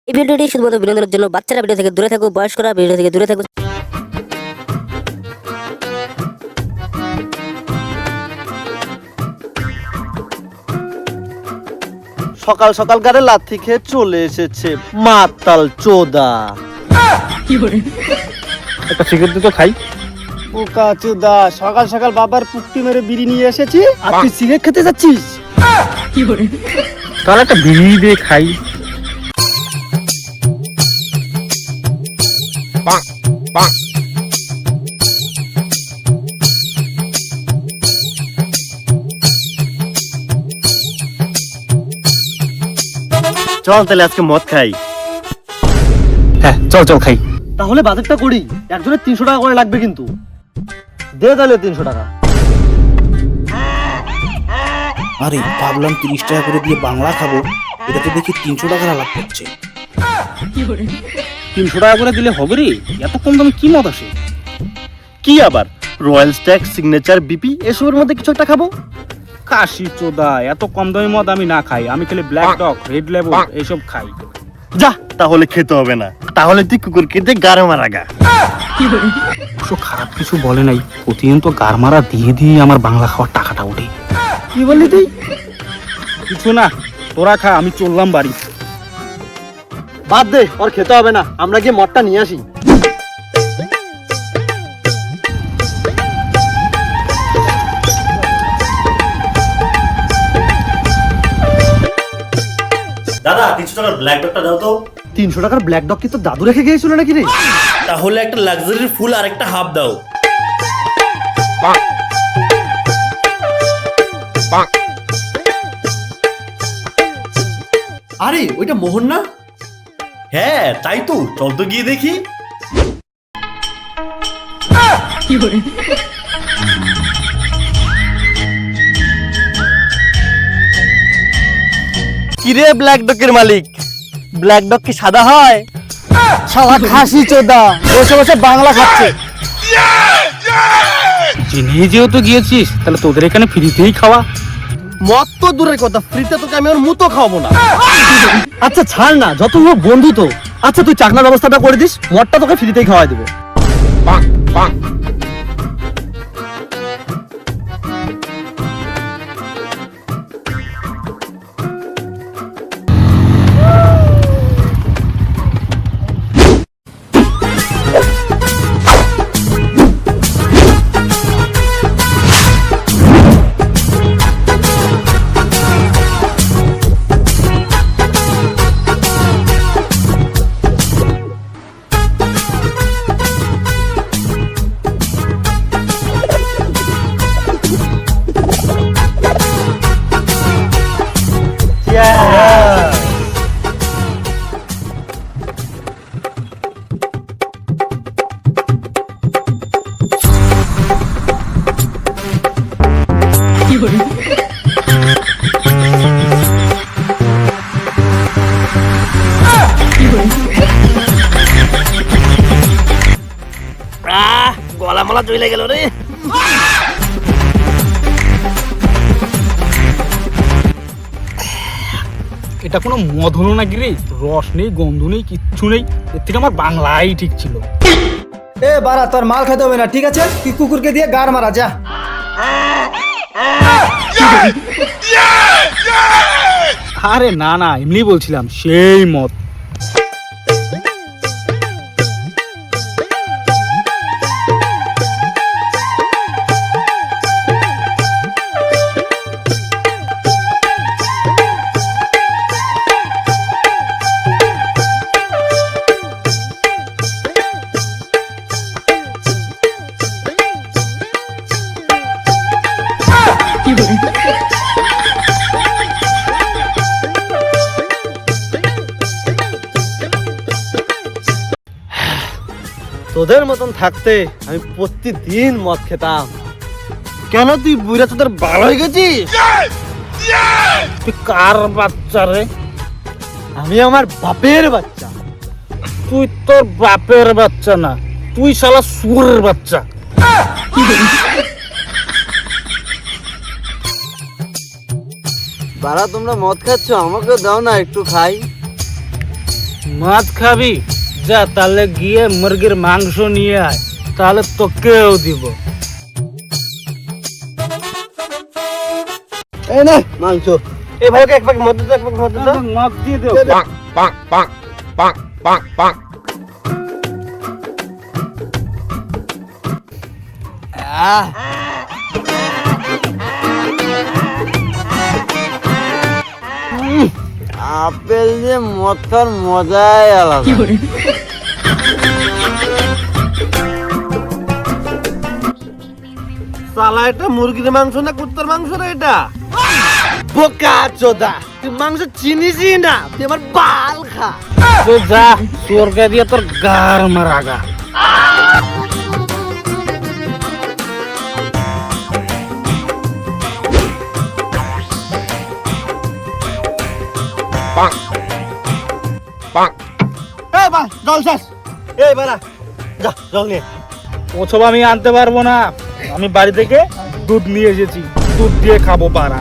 এই ভিডিওটি শুধুমাত্র বিনোদনের জন্য। বাচ্চারা ভিডিও থেকে দূরে থাকুক, বয়স্করা ভিডিও থেকে দূরে থাকুক। সকাল সকাল গাড়ি লাথি খেয়ে চলে এসেছে মাতাল চোদা। একটা সিগারেট তো খাই। বোকা চোদা, সকাল সকাল বাবার পুকটি মেরে বিড়ি নিয়ে এসেছি আর তুই সিগারেট খেতে যাচ্ছিস? তাহলে একটা বিড়ি দিয়ে খাই। চল তাহলে আজকে মদ খাই। হ্যাঁ চল চল খাই। তাহলে বাজেটটা করি, একজনের 300 টাকা করে লাগবে কিন্তু। দে তাহলে 300 টাকা। আরে ভাবলাম 30 টাকা করে দিয়ে বাংলা খাবো, এটা তো দেখি 300 টাকা লাভ করছে। 300 টাকা করে দিলে হবে রে? এত কম দামে কি মদ আসে? কি আবার রয়্যাল স্ট্যাগ, সিগনেচার, বিপি এসবের মধ্যে কিছু একটা খাবো। কাশি চোদা, এত কম দামি মদ আমি না খাই। আমি খেলে ব্ল্যাক ডগ, রেড লেবল এসব খাই। যা তাহলে খেতে হবে না, তাহলে তুই কুকুর খেতে গাড়ে মারা গা। অবশ্য খারাপ কিছু বলে নাই, প্রতিদিন তো গার মারা দিয়ে দিয়ে আমার বাংলা খাওয়ার টাকাটা ওঠে। কি বললি তুই? কিছু না, তোরা খা, আমি চললাম বাড়ি। বাদ দে, ওর খেতে হবে না, আমরা গিয়ে মদটা নিয়ে আসি। দাদা 300 টাকার ব্ল্যাক ডগটা দাও তো। 300 টাকার ব্ল্যাক ডগ কি তোর দাদু রেখে গিয়েছিল নাকি রে? তাহলে একটা লাক্সারির ফুল আর একটা হাফ দাও। আরে ওইটা মোহন না? হ্যাঁ তাই তো, চল তো গিয়ে দেখি। কিরে ব্ল্যাক ডগের মালিক, ব্ল্যাক ডগ কি সাদা হয়? শালা খাসি চোদা বসে বসে বাংলা খাচ্ছে। জেনে যেহেতু গিয়েছিস, তাহলে তোদের এখানে ফ্রিতেই খাওয়া। মদ তো দূরের কথা, ফ্রিতে তোকে আমি ওর মুতো খাওয়াবো না। আচ্ছা ছাড় না, যত হোক বন্ধু তো। আচ্ছা তুই চাকনার ব্যবস্থাটা করে দিস, মদটা তোকে ফ্রিতেই খাওয়াই দেবো। গলা মলা চলে গেল রে। এটা কোনো মদ হলো নাকি রে? রস নেই, গন্ধ নেই, কিচ্ছু নেই। এর থেকে আমার বাংলাই ঠিক ছিল। এ বারা, তোর মাল খেতে হবে না, ঠিক আছে? তুই কুকুরকে দিয়ে গার মারা যা। আরে না না, এমনি বলছিলাম, সেই মদ। তোদের মতন থাকতে আমি প্রতিদিন মদ খেতাম। কেন তুই বুড়া তোদের ভালো হয়ে গেছিস? তুই কার বাচ্চা রে? আমি আমার বাপের বাচ্চা। তুই তোর বাপের বাচ্চা না, তুই শালা সুরের বাচ্চা। বাড়া তোমরা মদ খাচ্ছ, আমাকে দাও না একটু খাই। মদ খাবি? যা তাহলে গিয়ে মুরগির মাংস নিয়ে আয়, তাহলে তোকেও দিব। এই নে মাংস। এই ভাইকে এক প্যাক মদ দে, এক প্যাক মদ দে। মদ দিয়ে দে। আপেল দিয়ে মদ খাওয়ার মজাই আলাদা। সালা এটা মুরগির মাংস না কুত্তার মাংস না এটা? বোকা চোদা, তুই মাংস চিনিসই না, তুই আমার বাল খা। তো যা চোরকে দিয়ে তোর গার মারাগা। এই বা জল শেষ। এই বাড়া যা জল নিয়ে। ওসব আমি আনতে পারবো না, আমি বাড়ি থেকে দুধ নিয়ে এসেছি, দুধ দিয়ে খাবো পারা।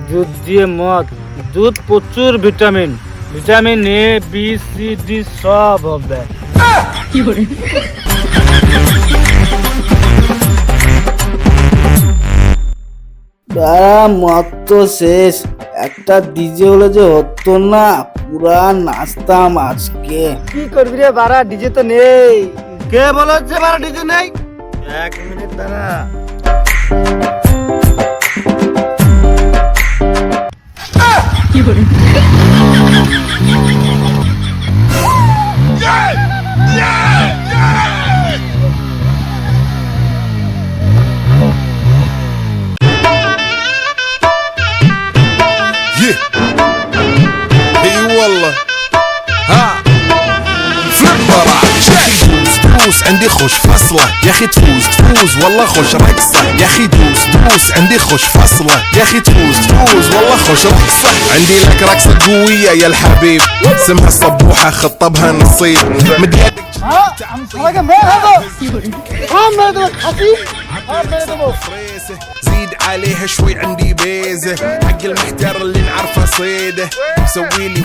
দুধ দিয়ে মদ, দুধ প্রচুর vitamin, vitamin A B C D সব হবে। মত তো শেষ, একটা ডিজে হলে যে হতো না, পুরা নাচতাম আজকে। কি করবি রে বাড়া, ডিজে তো নেই। কে বলে হচ্ছে বাড়া ডিজে নেই? এক মিনিট দাঁড়া। اي والله ها فلبرة دوس عندي خوش فصلة يا اخي تفوز والله خوش رقصة يا اخي دوس عندي خوش فصلة يا اخي تفوز والله خوش رقصة عندي لك رقصة قوية يا الحبيب اسمها الصبوحة خطبها نصيب مد يدك زيد عليها شوي عندي بيزة حق المحتار اللي نعرفه صيده مسوي لي